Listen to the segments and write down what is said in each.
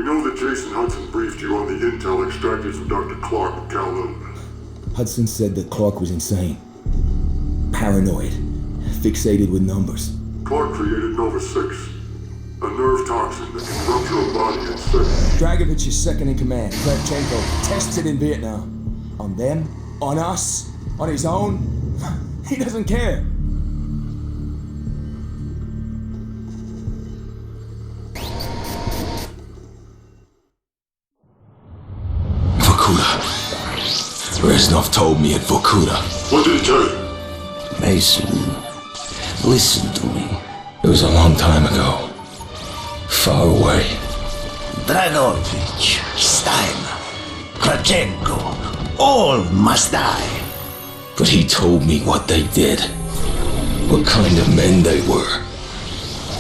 know that Jason Hudson briefed you on the intel extracted from Dr. Clark in Kowloon. Hudson said that Clark was insane. Paranoid. Fixated with numbers. Clark created Nova 6, a nerve toxin that can rupture a body in seconds. Dragovich is second in command. Kravchenko tested in Vietnam. On them? On us? On his own? He doesn't care. Vorkuta. Reznov told me at Vorkuta. What did he tell you? Mason, listen to me. It was a long time ago. Far away. Dragovich, Steiner, Kravchenko, all must die. But he told me what they did. What kind of men they were.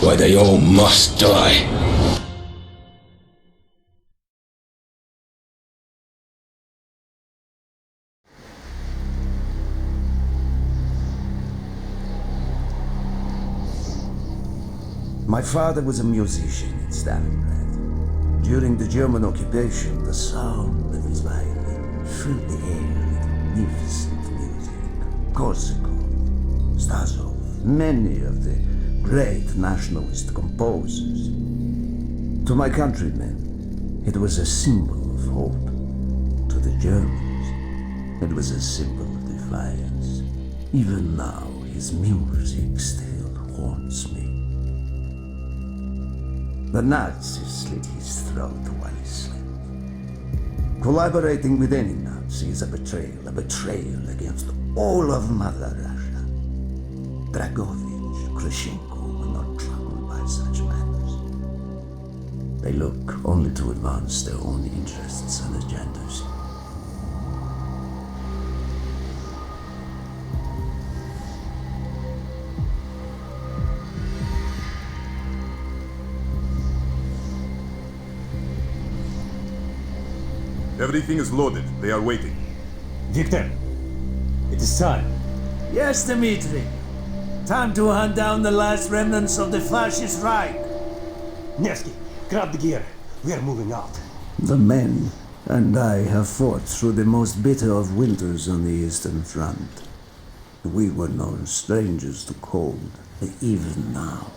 Why they all must die. My father was a musician in Stalingrad. During the German occupation, the sound of his violin filled the air with magnificent music. Korsakov, Stasov, many of the great nationalist composers. To my countrymen, it was a symbol of hope. To the Germans, it was a symbol of defiance. Even now, his music still haunts me. The Nazis slit his throat while he slept. Collaborating with any Nazi is a betrayal against all of Mother Russia. Dragovich, Kravchenko were not troubled by such matters. They look only to advance their own interests and agendas. Everything is loaded. They are waiting. Victor, it is time. Yes, Dimitri. Time to hunt down the last remnants of the fascist Reich. Nevski, grab the gear. We are moving out. The men and I have fought through the most bitter of winters on the Eastern Front. We were no strangers to cold, even now.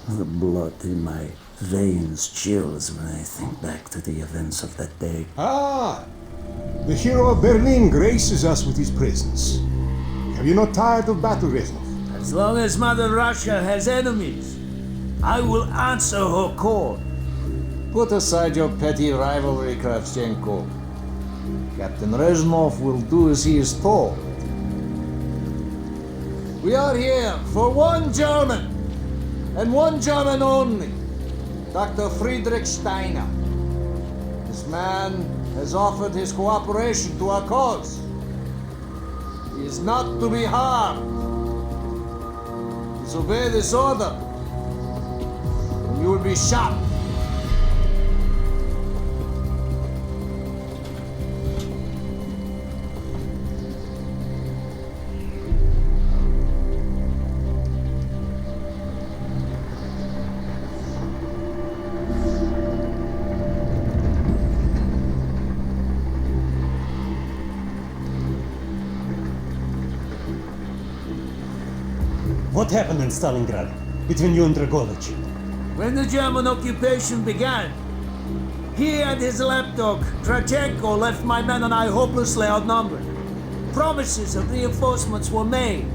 The blood in my veins chills when I think back to the events of that day. Ah! The hero of Berlin graces us with his presence. Have you not tired of battle, Reznov? As long as Mother Russia has enemies, I will answer her call. Put aside your petty rivalry, Kravchenko. Captain Reznov will do as he is told. We are here for one German, and one German only. Dr. Friedrich Steiner. This man has offered his cooperation to our cause. He is not to be harmed. Disobey this order, and you will be shot. What happened in Stalingrad between you and Dragovich? When the German occupation began, he and his lapdog, Kravchenko, left my men and I hopelessly outnumbered. Promises of reinforcements were made,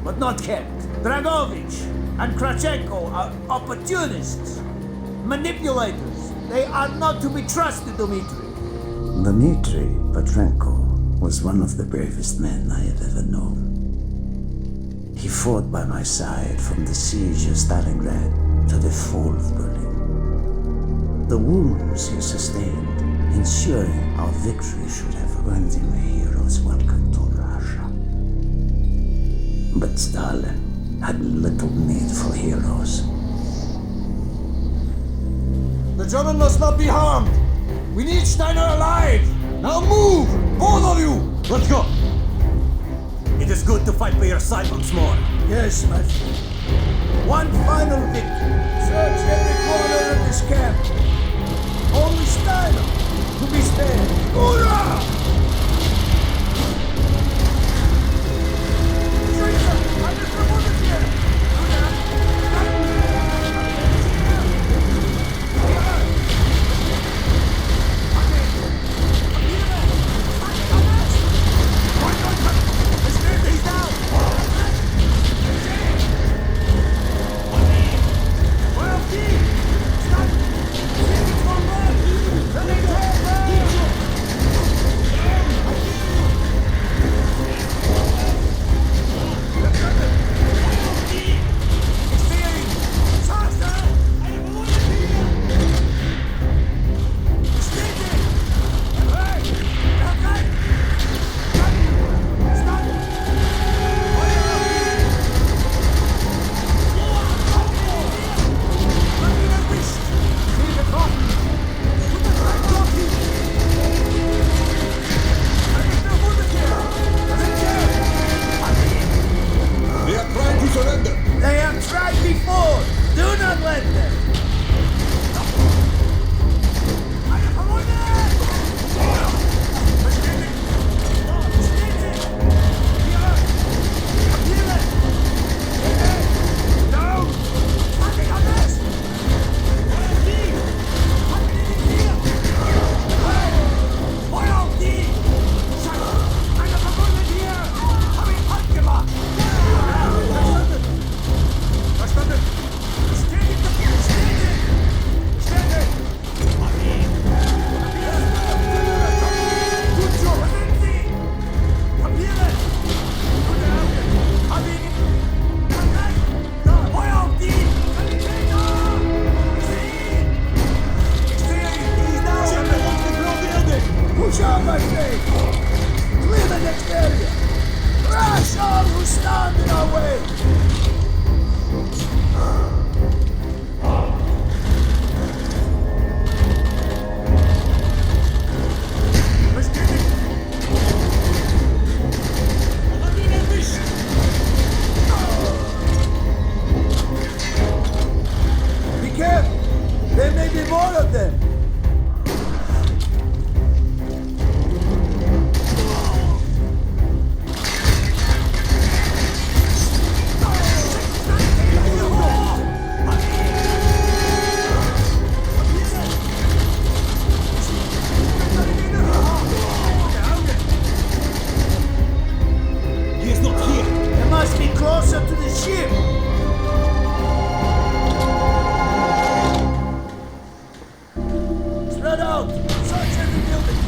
but not kept. Dragovich and Kravchenko are opportunists, manipulators. They are not to be trusted, Dimitri. Dimitri Petrenko was one of the bravest men I have ever known. He fought by my side from the siege of Stalingrad to the fall of Berlin. The wounds he sustained, ensuring our victory, should have earned him a hero's welcome to Russia. But Stalin had little need for heroes. The German must not be harmed. We need Steiner alive. Now move, both of you. Let's go! It is good to fight by your side once more. Yes, my friend. One final victory. Search every corner more of them! He is not here! They must be closer to the ship! Spread out! Search every building!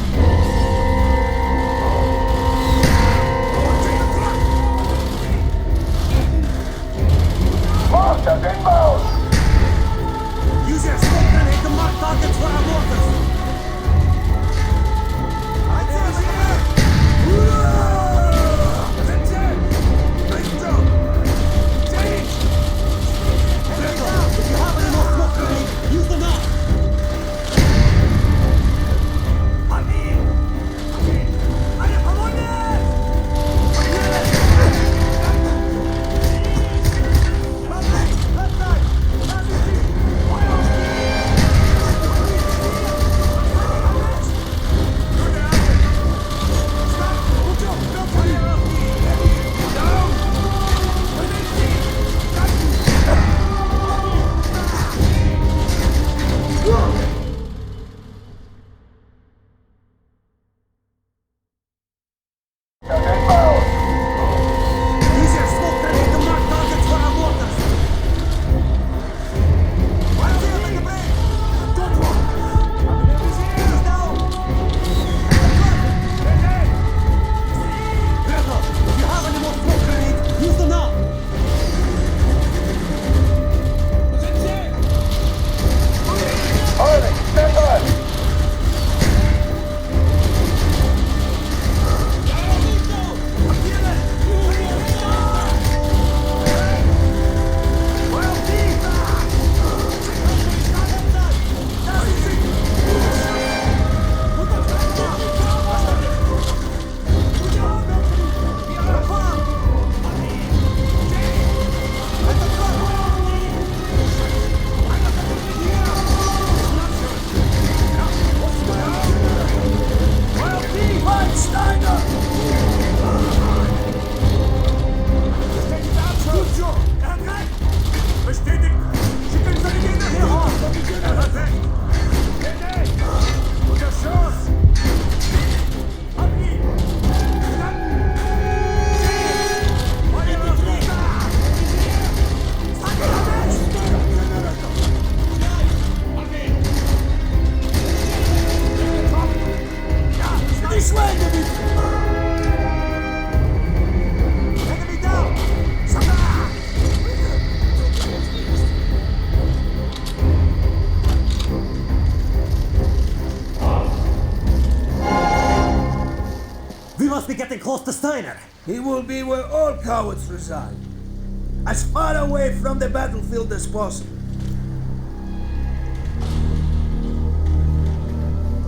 Monsters inbound! Use your smoke grenade to mark targets for our mortars! If you have any more smoke grenades, use them now! Use your smoke grenade to mark targets for our mortars! Reznov, if you have any more smoke grenades, use them now! Artic, stand by! This way, Dimitri! Enemy down! We must be getting close to Steiner. He will be where all cowards reside. As far away from the battlefield as possible.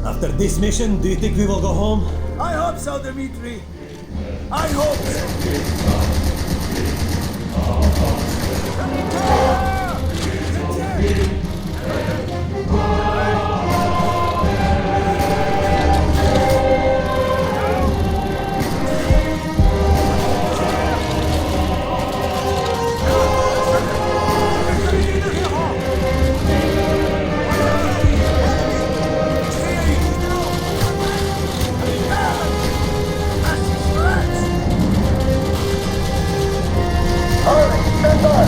After this mission, do you think we will go home? I hope so, Dimitri. I hope so. Artic, stand by!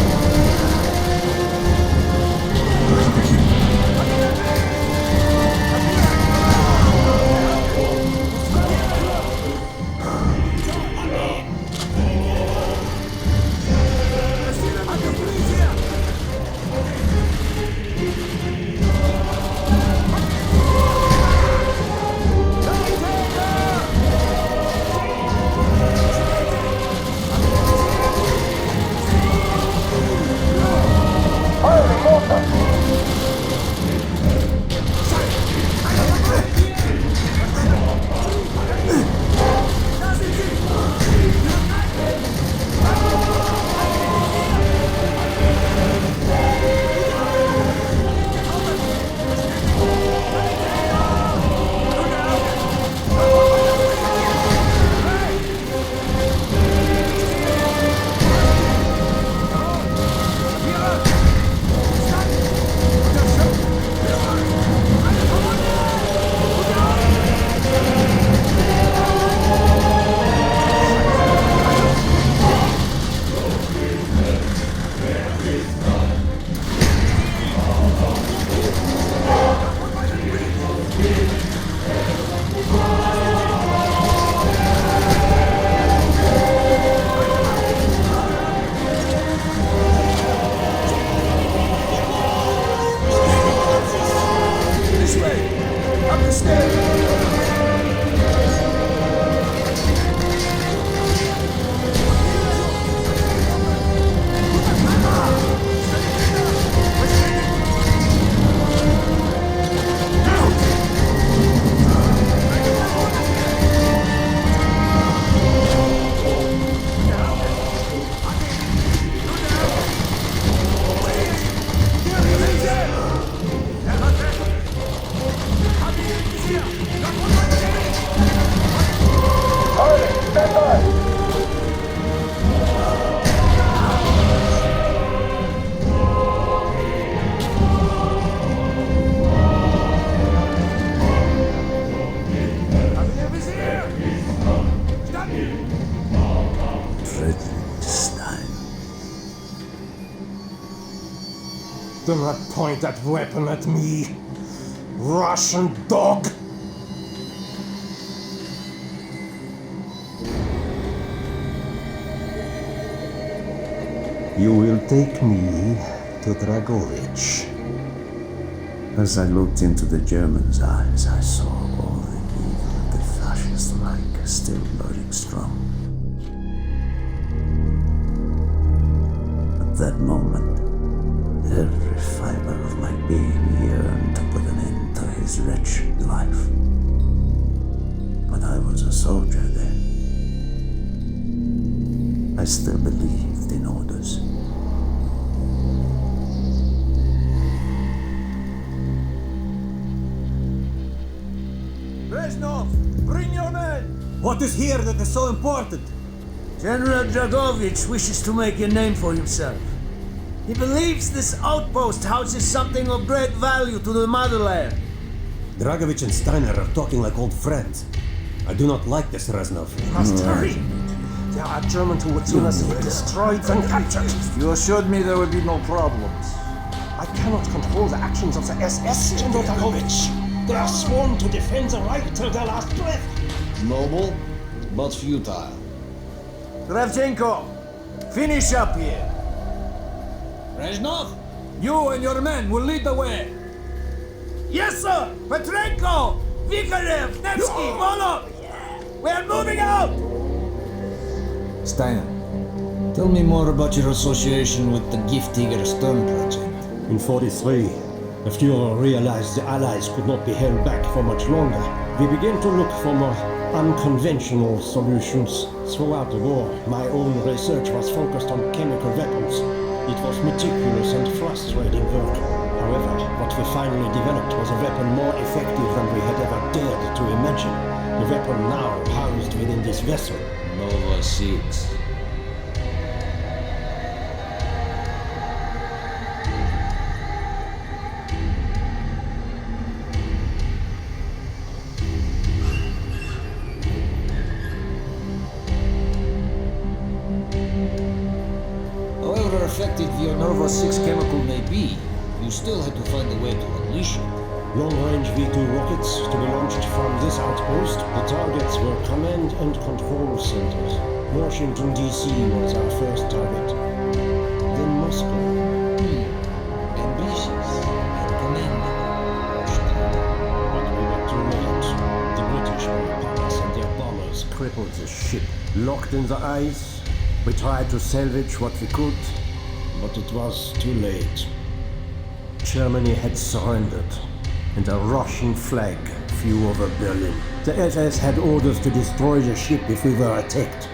Friedrich Steiner. Do not point that weapon at me, Russian dog! You will take me to Dragovich. As I looked into the German's eyes, I saw all the evil of the fascist Reich still burning strong. At that moment, every fiber of my being yearned to put an end to his wretched life. But I was a soldier then. I still believed in orders. Reznov, bring your men! What is here that is so important? General Dragovich wishes to make a name for himself. He believes this outpost houses something of great value to the motherland. Dragovich and Steiner are talking like old friends. I do not like this, Reznov. We must hurry. There are Germans who would soon as be destroyed and captured. You assured me there would be no problems. I cannot control the actions of the SS, General Dragovich. They are sworn to defend the Reich till their last breath. Noble, but futile. Kravchenko, finish up here. Reznov? You and your men will lead the way. Yes, sir! Petrenko! Vikarev! Nevski! Volov! We are moving out! Steiner, tell me more about your association with the Giftiger Stern project. In 43, the Führer realized the Allies could not be held back for much longer. We began to look for more unconventional solutions. Throughout the war, my own research was focused on chemical weapons. It was meticulous and frustrating work. However, what we finally developed was a weapon more effective than we had ever dared to imagine. The weapon now housed within this vessel. Nova 6. However effective your Nova 6 chemical may be, you still had to find a way to unleash it. Long-range V2 rockets to be launched from this outpost. The targets were command and control centers. Washington, D.C. was our first target. Then Moscow. Ambitious and commanding. But we were too late. The British were upon us and their bombers crippled the ship. Locked in the ice, we tried to salvage what we could, but it was too late. Germany had surrendered, and a Russian flag flew over Berlin. The SS had orders to destroy the ship if we were attacked.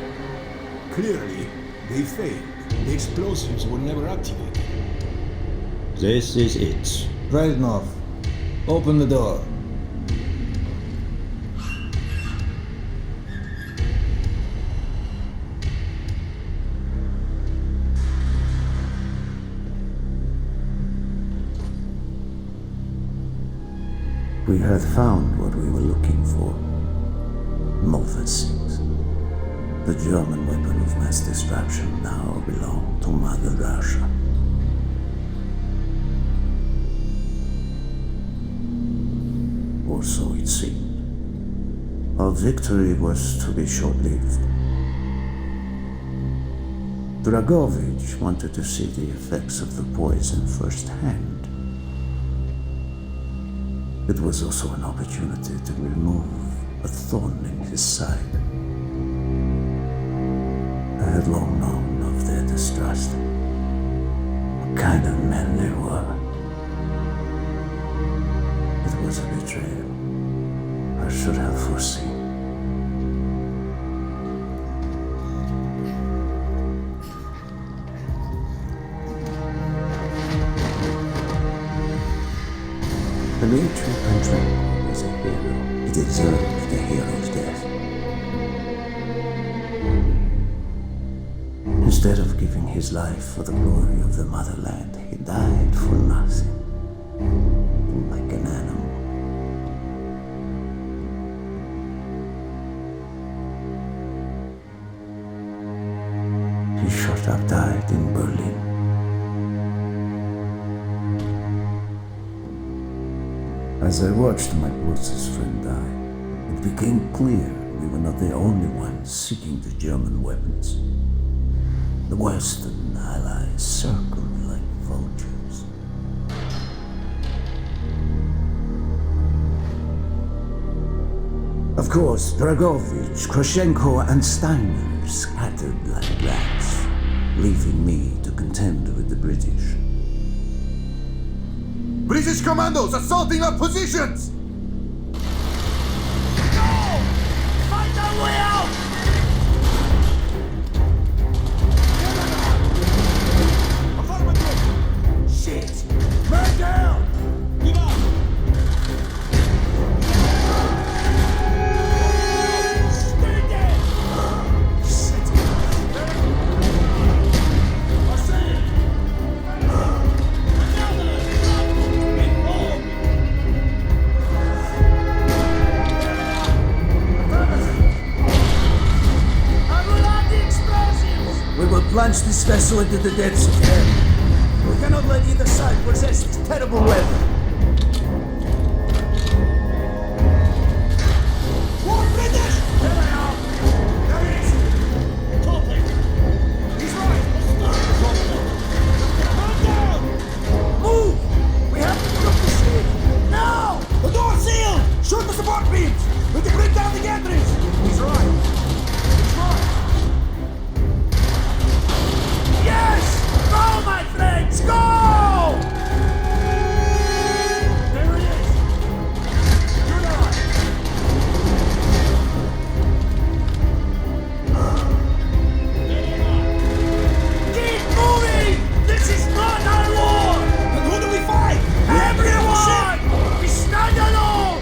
Clearly, they failed. The explosives were never activated. This is it. Reznov, open the door. We had found what we were looking for. Nova 6. The German weapon of mass destruction now belonged to Mother Russia. Or so it seemed. Our victory was to be short-lived. Dragovich wanted to see the effects of the poison firsthand. It was also an opportunity to remove a thorn in his side. I had long known of their distrust, what kind of men they were. It was a betrayal I should have foreseen. Dimitri Petrenko was a hero. He deserved a hero's death. Instead of giving his life for the glory of the motherland, he died for nothing, like an animal. He shot up died in Berlin. As I watched my closest friend die, it became clear we were not the only ones seeking the German weapons. The Western allies circled like vultures. Of course, Dragovich, Kravchenko, and Steiner scattered like rats, leaving me to contend with the British. British commandos assaulting our positions! Go! Find our way out! Shit! Man down! Stay dead! Shit! I see it! We will plunge this vessel into the depths of hell. We cannot let either side possess this terrible weapon. More British! There they are! There he is! Topic! He's right! Man down! Move! We have to put up the ship! Now! The door's sealed! Shoot the support beams! We can bring down the gatherings! He's right! He's right! Yes! Go, my friends, go! There it is! Good on! Keep moving! This is not our war! And who do we fight? Everyone! We stand alone!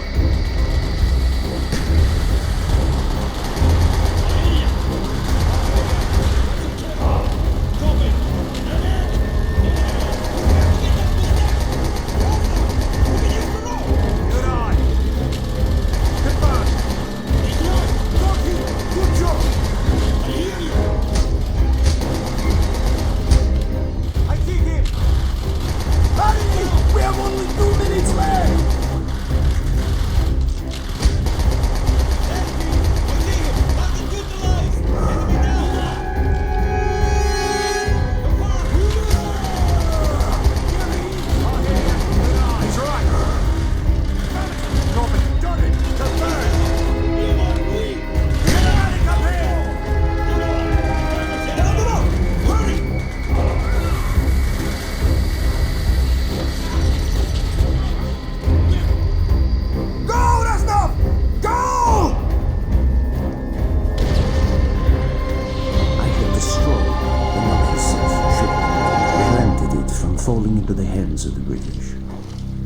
Falling into the hands of the British.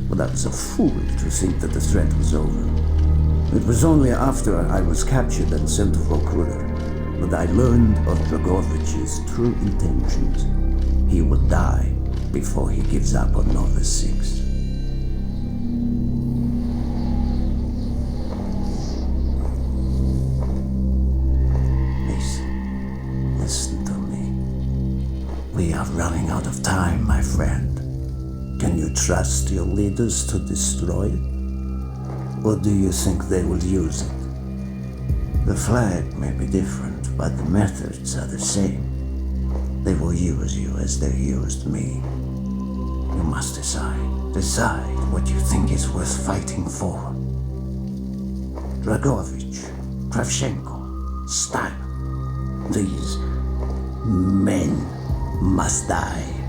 But I was a fool to think that the threat was over. It was only after I was captured and sent to Vorkuta that I learned of Dragovich's true intentions. He will die before he gives up on Nova 6. Listen to me. We are running out of time, my friend. Can you trust your leaders to destroy it? Or do you think they will use it? The flag may be different, but the methods are the same. They will use you as they used me. You must decide. Decide. what you think is worth fighting for. Dragovich, Kravchenko, Steiner. These men must die.